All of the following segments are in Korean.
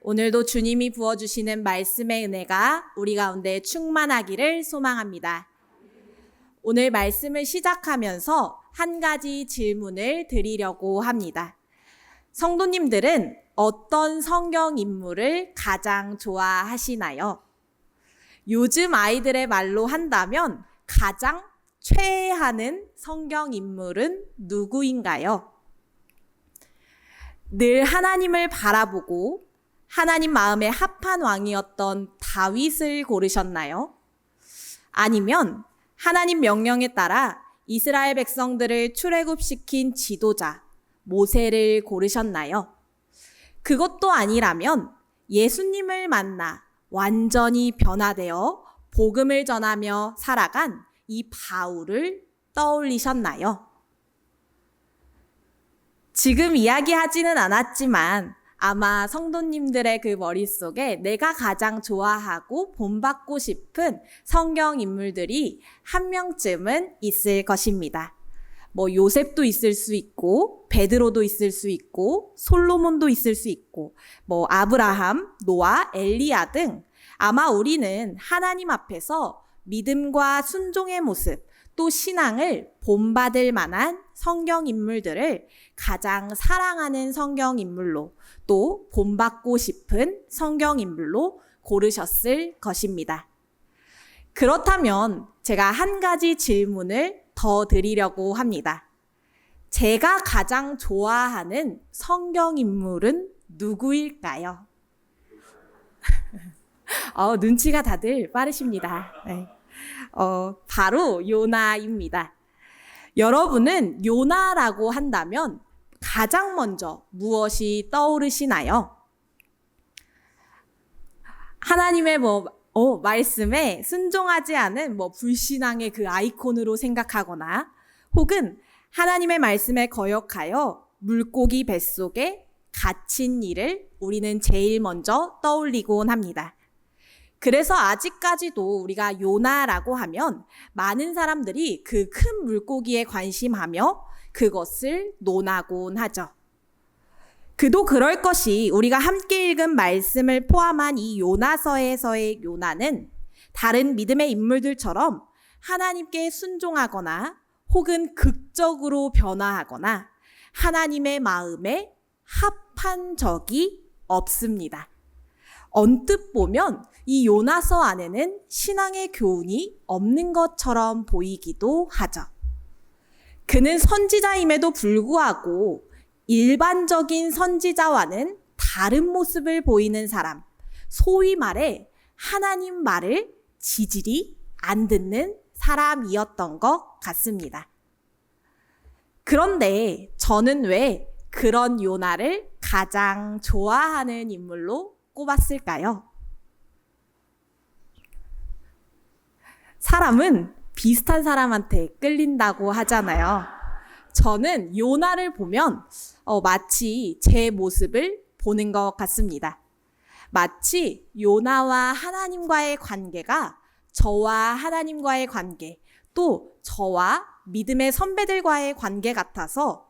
오늘도 주님이 부어주시는 말씀의 은혜가 우리 가운데 충만하기를 소망합니다. 오늘 말씀을 시작하면서 한 가지 질문을 드리려고 합니다. 성도님들은 어떤 성경 인물을 가장 좋아하시나요? 요즘 아이들의 말로 한다면 가장 최애하는 성경 인물은 누구인가요? 늘 하나님을 바라보고 하나님 마음에 합한 왕이었던 다윗을 고르셨나요? 아니면 하나님 명령에 따라 이스라엘 백성들을 출애굽시킨 지도자 모세를 고르셨나요? 그것도 아니라면 예수님을 만나 완전히 변화되어 복음을 전하며 살아간 이 바울을 떠올리셨나요? 지금 이야기하지는 않았지만 아마 성도님들의 그 머릿속에 내가 가장 좋아하고 본받고 싶은 성경 인물들이 한 명쯤은 있을 것입니다. 요셉도 있을 수 있고 베드로도 있을 수 있고 솔로몬도 있을 수 있고 아브라함, 노아, 엘리야 등 아마 우리는 하나님 앞에서 믿음과 순종의 모습 또 신앙을 본받을 만한 성경 인물들을 가장 사랑하는 성경 인물로 또 본받고 싶은 성경 인물로 고르셨을 것입니다. 그렇다면 제가 한 가지 질문을 더 드리려고 합니다. 제가 가장 좋아하는 성경 인물은 누구일까요? 눈치가 다들 빠르십니다. 네. 바로 요나입니다. 여러분은 요나라고 한다면 가장 먼저 무엇이 떠오르시나요? 하나님의 말씀에 순종하지 않은 불신앙의 그 아이콘으로 생각하거나 혹은 하나님의 말씀에 거역하여 물고기 뱃속에 갇힌 이를 우리는 제일 먼저 떠올리곤 합니다. 그래서 아직까지도 우리가 요나라고 하면 많은 사람들이 그 큰 물고기에 관심하며 그것을 논하곤 하죠. 그도 그럴 것이 우리가 함께 읽은 말씀을 포함한 이 요나서에서의 요나는 다른 믿음의 인물들처럼 하나님께 순종하거나 혹은 극적으로 변화하거나 하나님의 마음에 합한 적이 없습니다. 언뜻 보면 이 요나서 안에는 신앙의 교훈이 없는 것처럼 보이기도 하죠. 그는 선지자임에도 불구하고 일반적인 선지자와는 다른 모습을 보이는 사람, 소위 말해 하나님 말을 지질이 안 듣는 사람이었던 것 같습니다. 그런데 저는 왜 그런 요나를 가장 좋아하는 인물로 꼽았을까요? 사람은 비슷한 사람한테 끌린다고 하잖아요. 저는 요나를 보면 마치 제 모습을 보는 것 같습니다. 마치 요나와 하나님과의 관계가 저와 하나님과의 관계, 또 저와 믿음의 선배들과의 관계 같아서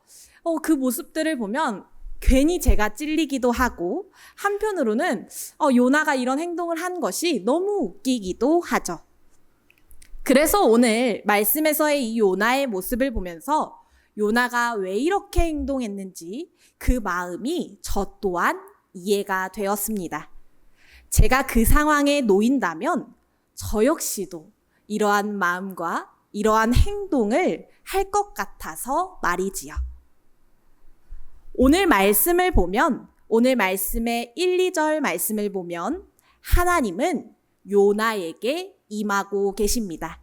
그 모습들을 보면 괜히 제가 찔리기도 하고 한편으로는 요나가 이런 행동을 한 것이 너무 웃기기도 하죠. 그래서 오늘 말씀에서의 이 요나의 모습을 보면서 요나가 왜 이렇게 행동했는지 그 마음이 저 또한 이해가 되었습니다. 제가 그 상황에 놓인다면 저 역시도 이러한 마음과 이러한 행동을 할 것 같아서 말이지요. 오늘 말씀을 보면 오늘 말씀의 1, 2절 말씀을 보면 하나님은 요나에게 임하고 계십니다.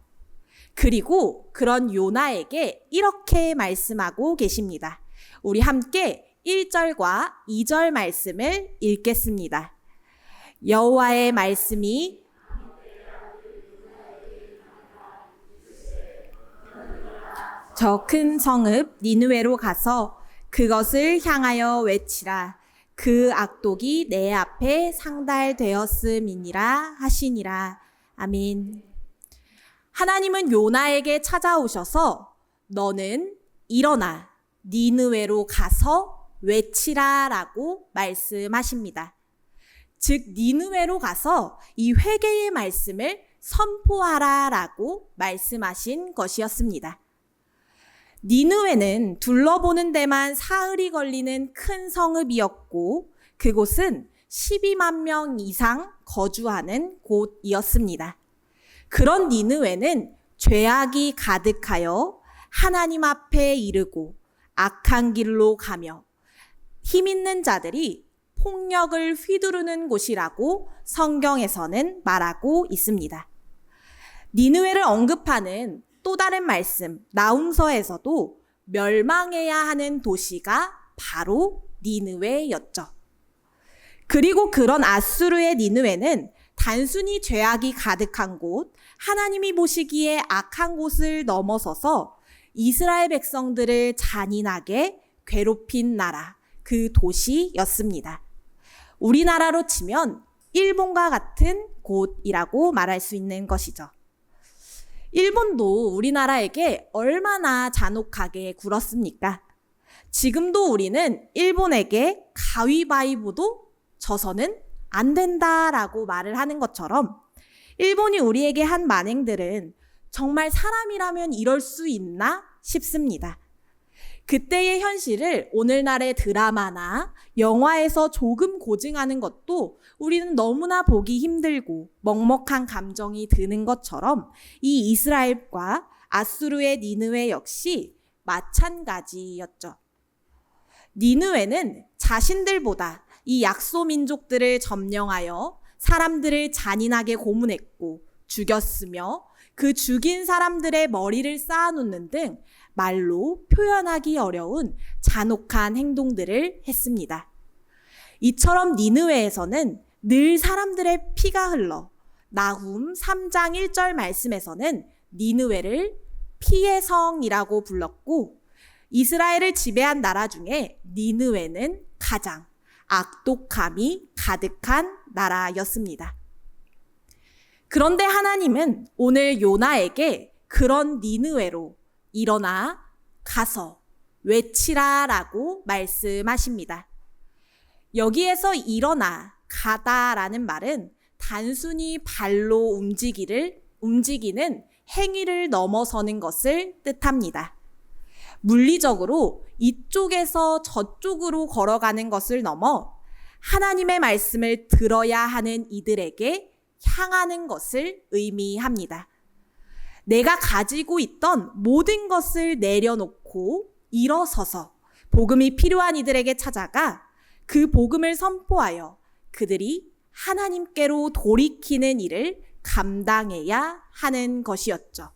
그리고 그런 요나에게 이렇게 말씀하고 계십니다. 우리 함께 1절과 2절 말씀을 읽겠습니다. 여호와의 말씀이 저 큰 성읍 니느웨로 가서 그것을 향하여 외치라. 그 악독이 내 앞에 상달되었음이니라 하시니라. 아멘. 하나님은 요나에게 찾아오셔서 너는 일어나 니느웨로 가서 외치라라고 말씀하십니다. 즉 니느웨로 가서 이 회개의 말씀을 선포하라라고 말씀하신 것이었습니다. 니느웨는 둘러보는 데만 사흘이 걸리는 큰 성읍이었고 그곳은 12만 명 이상 거주하는 곳이었습니다. 그런 니느웨는 죄악이 가득하여 하나님 앞에 이르고 악한 길로 가며 힘 있는 자들이 폭력을 휘두르는 곳이라고 성경에서는 말하고 있습니다. 니느웨를 언급하는 또 다른 말씀 나훔서에서도 멸망해야 하는 도시가 바로 니느웨였죠. 그리고 그런 아수르의 니느웨는 단순히 죄악이 가득한 곳, 하나님이 보시기에 악한 곳을 넘어서서 이스라엘 백성들을 잔인하게 괴롭힌 나라, 그 도시였습니다. 우리나라로 치면 일본과 같은 곳이라고 말할 수 있는 것이죠. 일본도 우리나라에게 얼마나 잔혹하게 굴었습니까? 지금도 우리는 일본에게 가위바위보도 져서는 안 된다라고 말을 하는 것처럼 일본이 우리에게 한 만행들은 정말 사람이라면 이럴 수 있나 싶습니다. 그때의 현실을 오늘날의 드라마나 영화에서 조금 고증하는 것도 우리는 너무나 보기 힘들고 먹먹한 감정이 드는 것처럼 이 이스라엘과 아수르의 니느웨 역시 마찬가지였죠. 니느웨는 자신들보다 이 약소 민족들을 점령하여 사람들을 잔인하게 고문했고 죽였으며 그 죽인 사람들의 머리를 쌓아놓는 등 말로 표현하기 어려운 잔혹한 행동들을 했습니다. 이처럼 니느웨에서는 늘 사람들의 피가 흘러 나훔 3장 1절 말씀에서는 니느웨를 피의 성이라고 불렀고 이스라엘을 지배한 나라 중에 니느웨는 가장 악독함이 가득한 나라였습니다. 그런데 하나님은 오늘 요나에게 그런 니느웨로 일어나 가서 외치라라고 말씀하십니다. 여기에서 일어나 가다라는 말은 단순히 발로 움직이는 행위를 넘어서는 것을 뜻합니다. 물리적으로 이쪽에서 저쪽으로 걸어가는 것을 넘어 하나님의 말씀을 들어야 하는 이들에게 향하는 것을 의미합니다. 내가 가지고 있던 모든 것을 내려놓고 일어서서 복음이 필요한 이들에게 찾아가 그 복음을 선포하여 그들이 하나님께로 돌이키는 일을 감당해야 하는 것이었죠.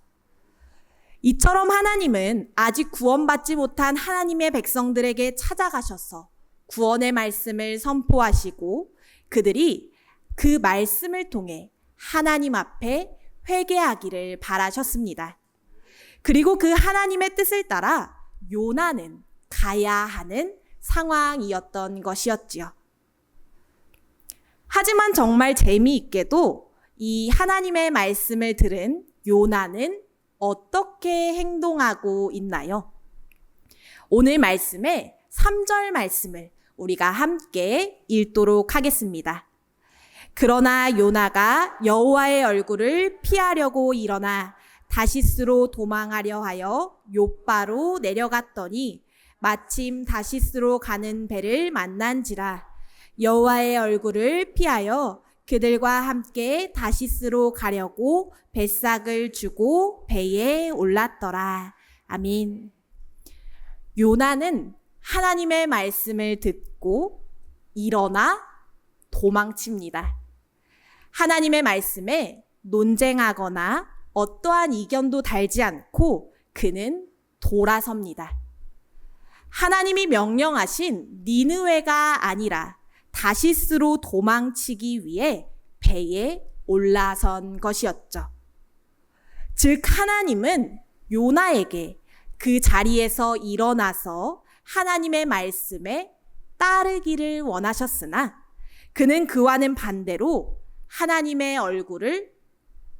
이처럼 하나님은 아직 구원받지 못한 하나님의 백성들에게 찾아가셔서 구원의 말씀을 선포하시고 그들이 그 말씀을 통해 하나님 앞에 회개하기를 바라셨습니다. 그리고 그 하나님의 뜻을 따라 요나는 가야 하는 상황이었던 것이었지요. 하지만 정말 재미있게도 이 하나님의 말씀을 들은 요나는 어떻게 행동하고 있나요? 오늘 말씀의 3절 말씀을 우리가 함께 읽도록 하겠습니다. 그러나 요나가 여호와의 얼굴을 피하려고 일어나 다시스로 도망하려 하여 욥바로 내려갔더니 마침 다시스로 가는 배를 만난지라. 여호와의 얼굴을 피하여 그들과 함께 다시스로 가려고 뱃삭을 주고 배에 올랐더라. 아멘. 요나는 하나님의 말씀을 듣고 일어나 도망칩니다. 하나님의 말씀에 논쟁하거나 어떠한 이견도 달지 않고 그는 돌아섭니다. 하나님이 명령하신 니느웨가 아니라 다시스로 도망치기 위해 배에 올라선 것이었죠. 즉 하나님은 요나에게 그 자리에서 일어나서 하나님의 말씀에 따르기를 원하셨으나 그는 그와는 반대로 하나님의 얼굴을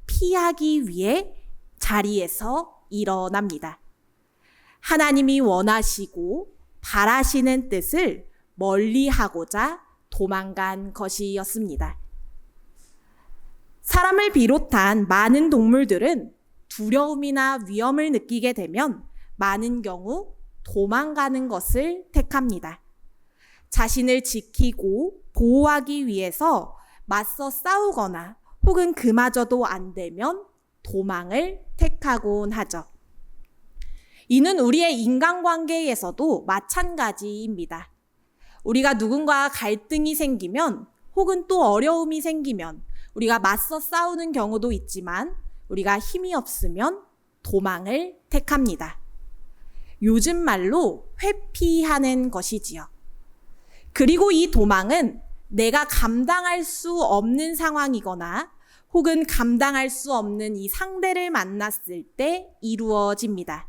피하기 위해 자리에서 일어납니다. 하나님이 원하시고 바라시는 뜻을 멀리하고자 도망간 것이었습니다. 사람을 비롯한 많은 동물들은 두려움이나 위험을 느끼게 되면 많은 경우 도망가는 것을 택합니다. 자신을 지키고 보호하기 위해서 맞서 싸우거나 혹은 그마저도 안 되면 도망을 택하곤 하죠. 이는 우리의 인간관계에서도 마찬가지입니다. 우리가 누군가와 갈등이 생기면 혹은 또 어려움이 생기면 우리가 맞서 싸우는 경우도 있지만 우리가 힘이 없으면 도망을 택합니다. 요즘 말로 회피하는 것이지요. 그리고 이 도망은 내가 감당할 수 없는 상황이거나 혹은 감당할 수 없는 이 상대를 만났을 때 이루어집니다.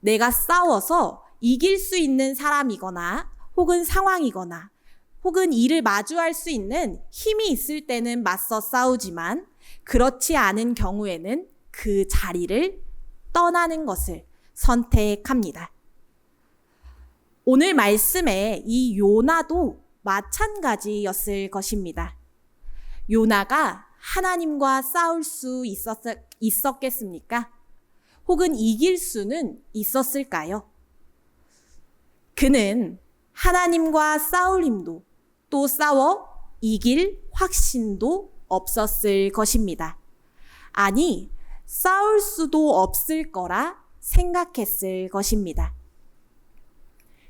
내가 싸워서 이길 수 있는 사람이거나 혹은 상황이거나 혹은 이를 마주할 수 있는 힘이 있을 때는 맞서 싸우지만 그렇지 않은 경우에는 그 자리를 떠나는 것을 선택합니다. 오늘 말씀에 이 요나도 마찬가지였을 것입니다. 요나가 하나님과 싸울 수 있었겠습니까? 혹은 이길 수는 있었을까요? 그는 하나님과 싸울 힘도 또 싸워 이길 확신도 없었을 것입니다. 아니, 싸울 수도 없을 거라 생각했을 것입니다.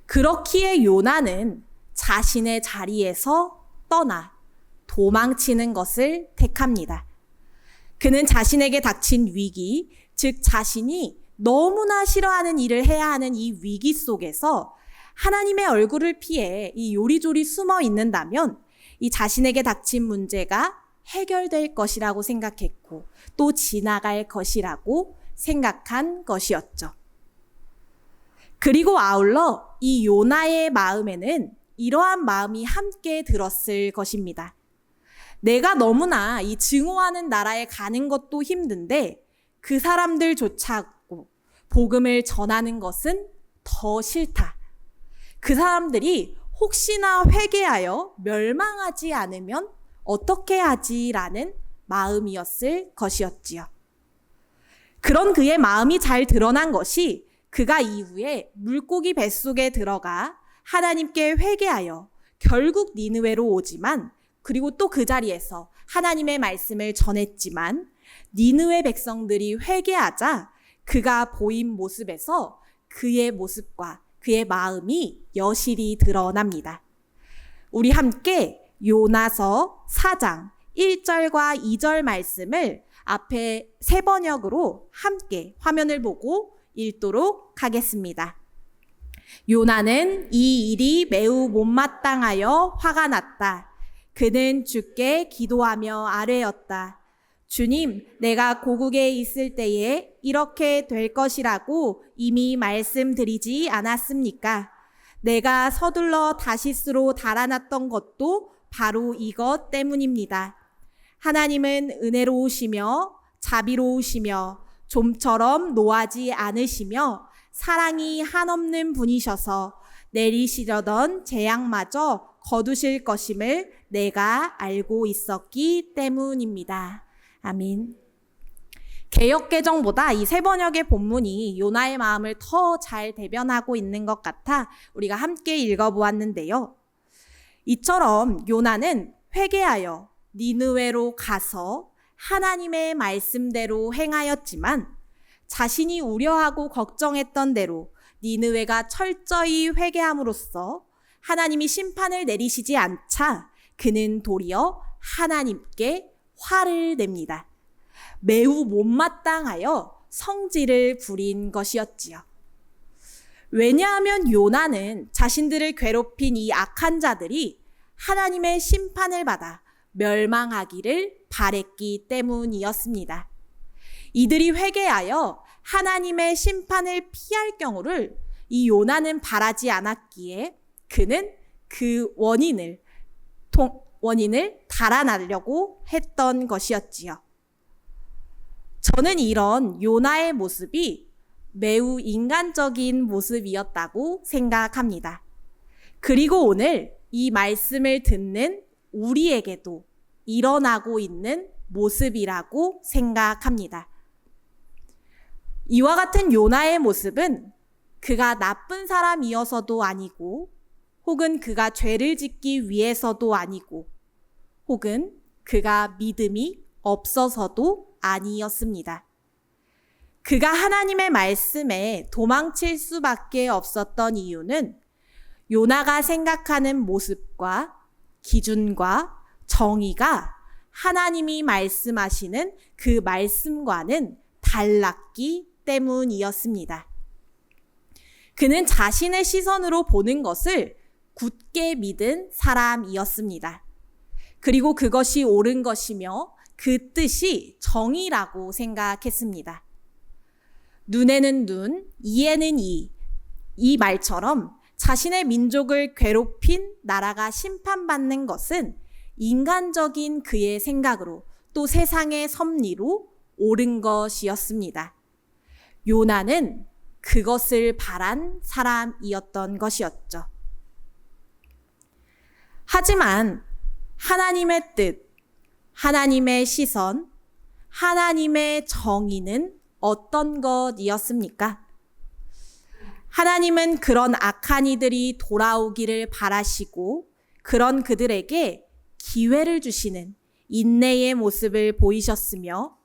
그렇기에 요나는 자신의 자리에서 떠나 도망치는 것을 택합니다. 그는 자신에게 닥친 위기, 즉 자신이 너무나 싫어하는 일을 해야 하는 이 위기 속에서 하나님의 얼굴을 피해 이 요리조리 숨어 있는다면 이 자신에게 닥친 문제가 해결될 것이라고 생각했고 또 지나갈 것이라고 생각한 것이었죠. 그리고 아울러 이 요나의 마음에는 이러한 마음이 함께 들었을 것입니다. 내가 너무나 이 증오하는 나라에 가는 것도 힘든데 그 사람들조차고 복음을 전하는 것은 더 싫다. 그 사람들이 혹시나 회개하여 멸망하지 않으면 어떻게 하지라는 마음이었을 것이었지요. 그런 그의 마음이 잘 드러난 것이 그가 이후에 물고기 뱃속에 들어가 하나님께 회개하여 결국 니느웨로 오지만 그리고 또 그 자리에서 하나님의 말씀을 전했지만 니느웨 백성들이 회개하자 그가 보인 모습에서 그의 모습과 그의 마음이 여실히 드러납니다. 우리 함께 요나서 4장 1절과 2절 말씀을 앞에 세 번역으로 함께 화면을 보고 읽도록 하겠습니다. 요나는 이 일이 매우 못마땅하여 화가 났다. 그는 주께 기도하며 아뢰었다. 주님, 내가 고국에 있을 때에 이렇게 될 것이라고 이미 말씀드리지 않았습니까? 내가 서둘러 다시스로 달아났던 것도 바로 이것 때문입니다. 하나님은 은혜로우시며 자비로우시며 좀처럼 노하지 않으시며 사랑이 한없는 분이셔서 내리시려던 재앙마저 거두실 것임을 내가 알고 있었기 때문입니다. 아멘. 개역개정보다 이 세 번역의 본문이 요나의 마음을 더 잘 대변하고 있는 것 같아 우리가 함께 읽어보았는데요. 이처럼 요나는 회개하여 니느웨로 가서 하나님의 말씀대로 행하였지만 자신이 우려하고 걱정했던 대로 니느웨가 철저히 회개함으로써 하나님이 심판을 내리시지 않자 그는 도리어 하나님께 화를 냅니다. 매우 못마땅하여 성질을 부린 것이었지요. 왜냐하면 요나는 자신들을 괴롭힌 이 악한 자들이 하나님의 심판을 받아 멸망하기를 바랬기 때문이었습니다. 이들이 회개하여 하나님의 심판을 피할 경우를 이 요나는 바라지 않았기에 그는 그 원인을 달아나려고 했던 것이었지요. 저는 이런 요나의 모습이 매우 인간적인 모습이었다고 생각합니다. 그리고 오늘 이 말씀을 듣는 우리에게도 일어나고 있는 모습이라고 생각합니다. 이와 같은 요나의 모습은 그가 나쁜 사람이어서도 아니고, 혹은 그가 죄를 짓기 위해서도 아니고, 혹은 그가 믿음이 없어서도 아니었습니다. 그가 하나님의 말씀에 도망칠 수밖에 없었던 이유는 요나가 생각하는 모습과 기준과 정의가 하나님이 말씀하시는 그 말씀과는 달랐기 때문이었습니다. 그는 자신의 시선으로 보는 것을 굳게 믿은 사람이었습니다. 그리고 그것이 옳은 것이며 그 뜻이 정의라고 생각했습니다. 눈에는 눈, 이에는 이. 이 말처럼 자신의 민족을 괴롭힌 나라가 심판받는 것은 인간적인 그의 생각으로 또 세상의 섭리로 옳은 것이었습니다. 요나는 그것을 바란 사람이었던 것이었죠. 하지만 하나님의 뜻, 하나님의 시선, 하나님의 정의는 어떤 것이었습니까? 하나님은 그런 악한 이들이 돌아오기를 바라시고 그런 그들에게 기회를 주시는 인내의 모습을 보이셨으며,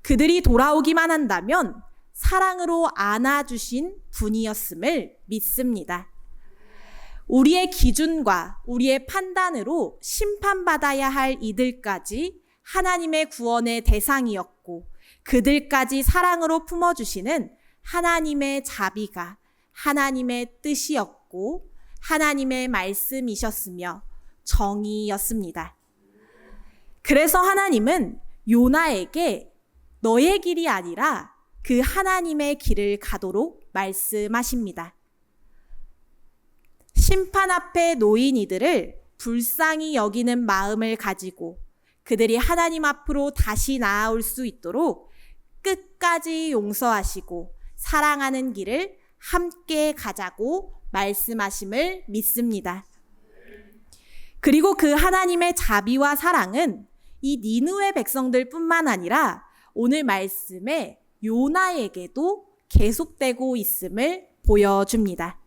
그들이 돌아오기만 한다면 사랑으로 안아주신 분이었음을 믿습니다. 우리의 기준과 우리의 판단으로 심판받아야 할 이들까지 하나님의 구원의 대상이었고, 그들까지 사랑으로 품어주시는 하나님의 자비가 하나님의 뜻이었고 하나님의 말씀이셨으며 정의였습니다. 그래서 하나님은 요나에게 너의 길이 아니라 그 하나님의 길을 가도록 말씀하십니다. 심판 앞에 놓인 이들을 불쌍히 여기는 마음을 가지고 그들이 하나님 앞으로 다시 나아올 수 있도록 끝까지 용서하시고 사랑하는 길을 함께 가자고 말씀하심을 믿습니다. 그리고 그 하나님의 자비와 사랑은 이 니느웨 백성들 뿐만 아니라 오늘 말씀에 요나에게도 계속되고 있음을 보여줍니다.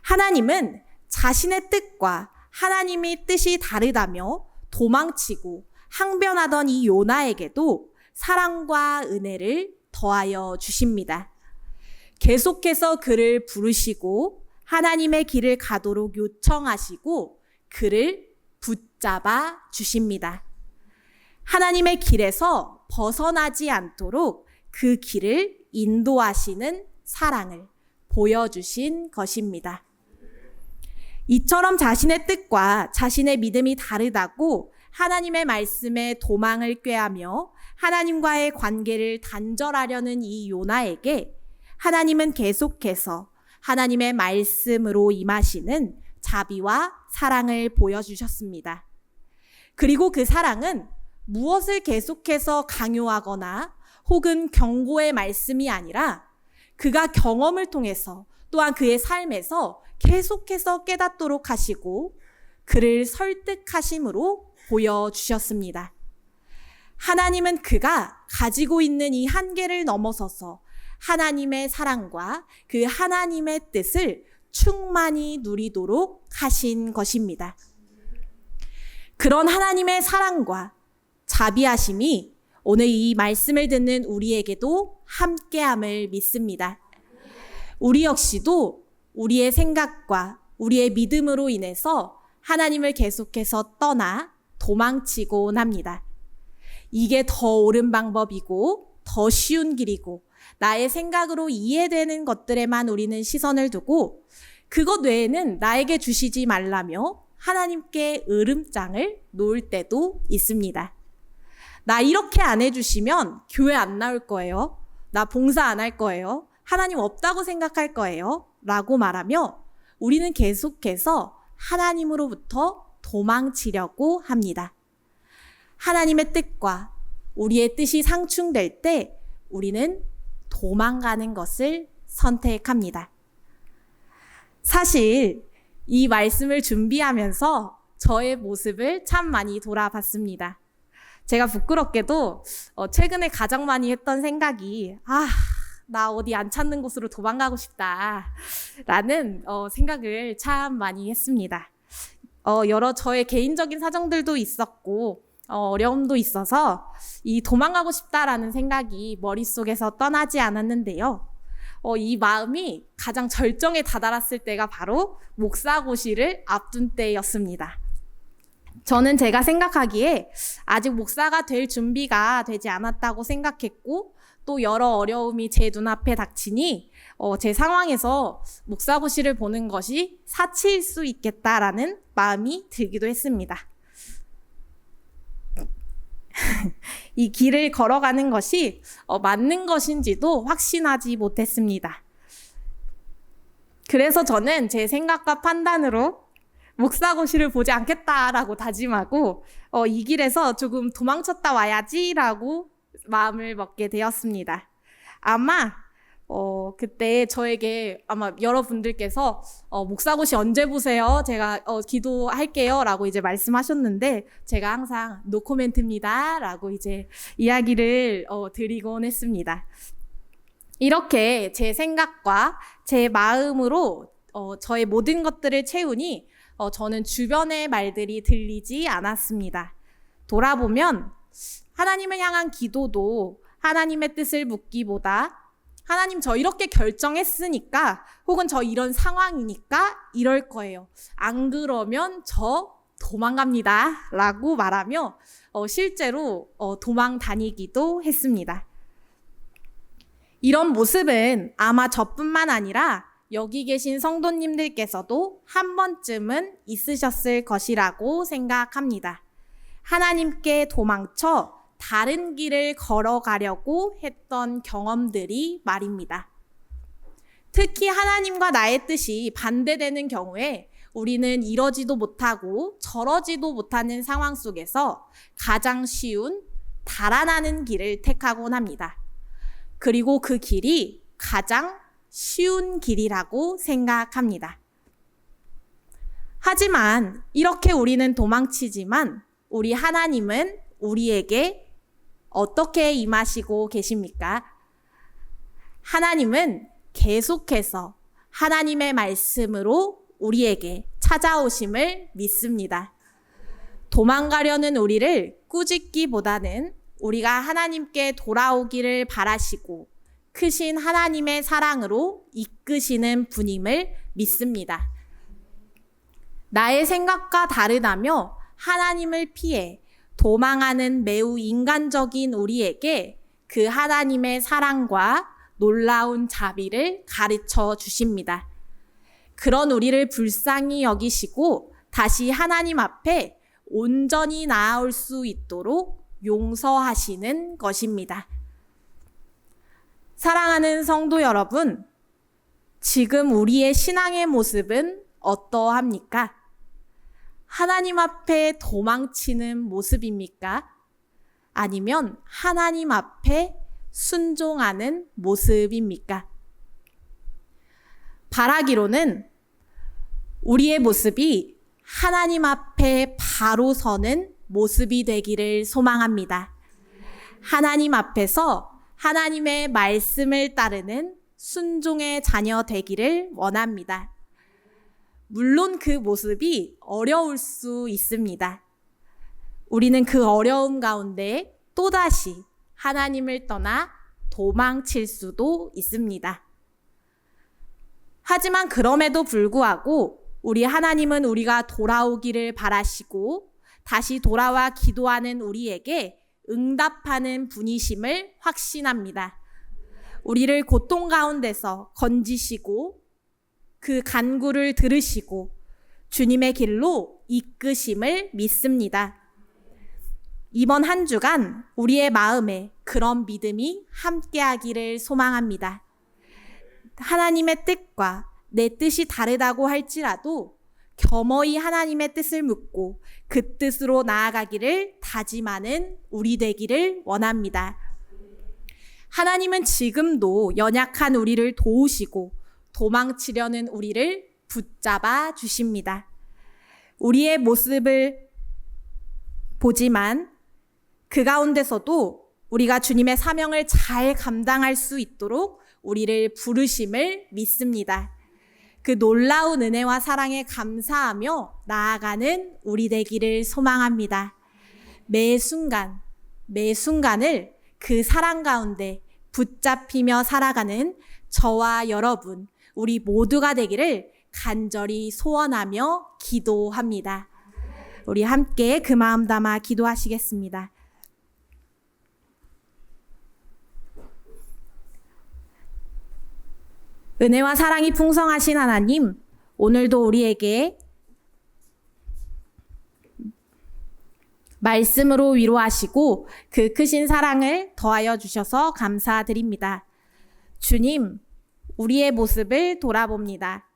하나님은 자신의 뜻과 하나님의 뜻이 다르다며 도망치고 항변하던 이 요나에게도 사랑과 은혜를 더하여 주십니다. 계속해서 그를 부르시고 하나님의 길을 가도록 요청하시고 그를 붙잡아 주십니다. 하나님의 길에서 벗어나지 않도록 그 길을 인도하시는 사랑을 보여주신 것입니다. 이처럼 자신의 뜻과 자신의 믿음이 다르다고 하나님의 말씀에 도망을 꾀하며 하나님과의 관계를 단절하려는 이 요나에게 하나님은 계속해서 하나님의 말씀으로 임하시는 자비와 사랑을 보여주셨습니다. 그리고 그 사랑은 무엇을 계속해서 강요하거나 혹은 경고의 말씀이 아니라 그가 경험을 통해서 또한 그의 삶에서 계속해서 깨닫도록 하시고 그를 설득하심으로 보여주셨습니다. 하나님은 그가 가지고 있는 이 한계를 넘어서서 하나님의 사랑과 그 하나님의 뜻을 충만히 누리도록 하신 것입니다. 그런 하나님의 사랑과 자비하심이 오늘 이 말씀을 듣는 우리에게도 함께함을 믿습니다. 우리 역시도 우리의 생각과 우리의 믿음으로 인해서 하나님을 계속해서 떠나 도망치곤 합니다. 이게 더 옳은 방법이고 더 쉬운 길이고 나의 생각으로 이해되는 것들에만 우리는 시선을 두고 그것 외에는 나에게 주시지 말라며 하나님께 으름장을 놓을 때도 있습니다. 나 이렇게 안 해주시면 교회 안 나올 거예요. 나 봉사 안 할 거예요. 하나님 없다고 생각할 거예요. 라고 말하며 우리는 계속해서 하나님으로부터 도망치려고 합니다. 하나님의 뜻과 우리의 뜻이 상충될 때 우리는 도망가는 것을 선택합니다. 사실 이 말씀을 준비하면서 저의 모습을 참 많이 돌아봤습니다. 제가 부끄럽게도 최근에 가장 많이 했던 생각이 나 어디 안 찾는 곳으로 도망가고 싶다 라는 생각을 참 많이 했습니다. 여러 저의 개인적인 사정들도 있었고 어려움도 있어서 이 도망가고 싶다라는 생각이 머릿속에서 떠나지 않았는데요. 이 마음이 가장 절정에 다다랐을 때가 바로 목사고시를 앞둔 때였습니다. 저는 제가 생각하기에 아직 목사가 될 준비가 되지 않았다고 생각했고 또 여러 어려움이 제 눈앞에 닥치니 제 상황에서 목사고시를 보는 것이 사치일 수 있겠다라는 마음이 들기도 했습니다. 이 길을 걸어가는 것이 맞는 것인지도 확신하지 못했습니다. 그래서 저는 제 생각과 판단으로 목사고시를 보지 않겠다라고 다짐하고 이 길에서 조금 도망쳤다 와야지라고 마음을 먹게 되었습니다. 아마 그때 저에게 아마 여러분들께서 목사고시 언제 보세요? 제가 기도할게요 라고 이제 말씀하셨는데 제가 항상 노코멘트입니다 라고 이제 이야기를 드리곤 했습니다. 이렇게 제 생각과 제 마음으로 저의 모든 것들을 채우니 저는 주변의 말들이 들리지 않았습니다. 돌아보면 하나님을 향한 기도도 하나님의 뜻을 묻기보다 하나님 저 이렇게 결정했으니까 혹은 저 이런 상황이니까 이럴 거예요. 안 그러면 저 도망갑니다 라고 말하며 실제로 도망 다니기도 했습니다. 이런 모습은 아마 저뿐만 아니라 여기 계신 성도님들께서도 한 번쯤은 있으셨을 것이라고 생각합니다. 하나님께 도망쳐 다른 길을 걸어가려고 했던 경험들이 말입니다. 특히 하나님과 나의 뜻이 반대되는 경우에 우리는 이러지도 못하고 저러지도 못하는 상황 속에서 가장 쉬운 달아나는 길을 택하곤 합니다. 그리고 그 길이 가장 쉬운 길이라고 생각합니다. 하지만 이렇게 우리는 도망치지만 우리 하나님은 우리에게 어떻게 임하시고 계십니까? 하나님은 계속해서 하나님의 말씀으로 우리에게 찾아오심을 믿습니다. 도망가려는 우리를 꾸짖기보다는 우리가 하나님께 돌아오기를 바라시고 크신 하나님의 사랑으로 이끄시는 분임을 믿습니다. 나의 생각과 다르다며 하나님을 피해 도망하는 매우 인간적인 우리에게 그 하나님의 사랑과 놀라운 자비를 가르쳐 주십니다. 그런 우리를 불쌍히 여기시고 다시 하나님 앞에 온전히 나아올 수 있도록 용서하시는 것입니다. 사랑하는 성도 여러분, 지금 우리의 신앙의 모습은 어떠합니까? 하나님 앞에 도망치는 모습입니까? 아니면 하나님 앞에 순종하는 모습입니까? 바라기로는 우리의 모습이 하나님 앞에 바로 서는 모습이 되기를 소망합니다. 하나님 앞에서 하나님의 말씀을 따르는 순종의 자녀 되기를 원합니다. 물론 그 모습이 어려울 수 있습니다. 우리는 그 어려움 가운데 또다시 하나님을 떠나 도망칠 수도 있습니다. 하지만 그럼에도 불구하고 우리 하나님은 우리가 돌아오기를 바라시고 다시 돌아와 기도하는 우리에게 응답하는 분이심을 확신합니다. 우리를 고통 가운데서 건지시고 그 간구를 들으시고 주님의 길로 이끄심을 믿습니다. 이번 한 주간 우리의 마음에 그런 믿음이 함께하기를 소망합니다. 하나님의 뜻과 내 뜻이 다르다고 할지라도 겸허히 하나님의 뜻을 묻고 그 뜻으로 나아가기를 다짐하는 우리 되기를 원합니다. 하나님은 지금도 연약한 우리를 도우시고 도망치려는 우리를 붙잡아 주십니다. 우리의 모습을 보지만 그 가운데서도 우리가 주님의 사명을 잘 감당할 수 있도록 우리를 부르심을 믿습니다. 그 놀라운 은혜와 사랑에 감사하며 나아가는 우리 되기를 소망합니다. 매 순간을 그 사랑 가운데 붙잡히며 살아가는 저와 여러분, 우리 모두가 되기를 간절히 소원하며 기도합니다. 우리 함께 그 마음 담아 기도하시겠습니다. 은혜와 사랑이 풍성하신 하나님, 오늘도 우리에게 말씀으로 위로하시고 그 크신 사랑을 더하여 주셔서 감사드립니다. 주님, 우리의 모습을 돌아봅니다.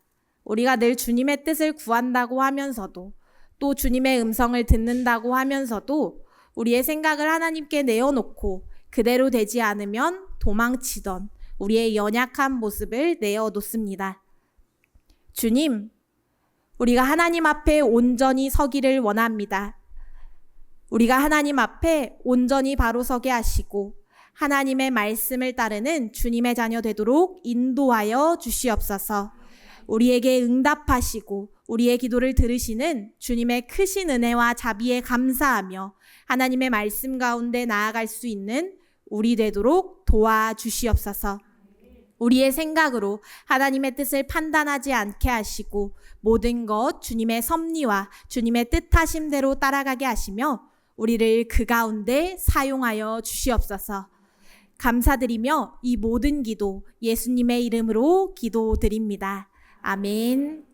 우리가 늘 주님의 뜻을 구한다고 하면서도 또 주님의 음성을 듣는다고 하면서도 우리의 생각을 하나님께 내어놓고 그대로 되지 않으면 도망치던 우리의 연약한 모습을 내어놓습니다. 주님, 우리가 하나님 앞에 온전히 서기를 원합니다. 우리가 하나님 앞에 온전히 바로 서게 하시고 하나님의 말씀을 따르는 주님의 자녀 되도록 인도하여 주시옵소서. 우리에게 응답하시고 우리의 기도를 들으시는 주님의 크신 은혜와 자비에 감사하며 하나님의 말씀 가운데 나아갈 수 있는 우리 되도록 도와주시옵소서. 우리의 생각으로 하나님의 뜻을 판단하지 않게 하시고 모든 것 주님의 섭리와 주님의 뜻하심대로 따라가게 하시며 우리를 그 가운데 사용하여 주시옵소서. 감사드리며 이 모든 기도 예수님의 이름으로 기도드립니다. 아멘.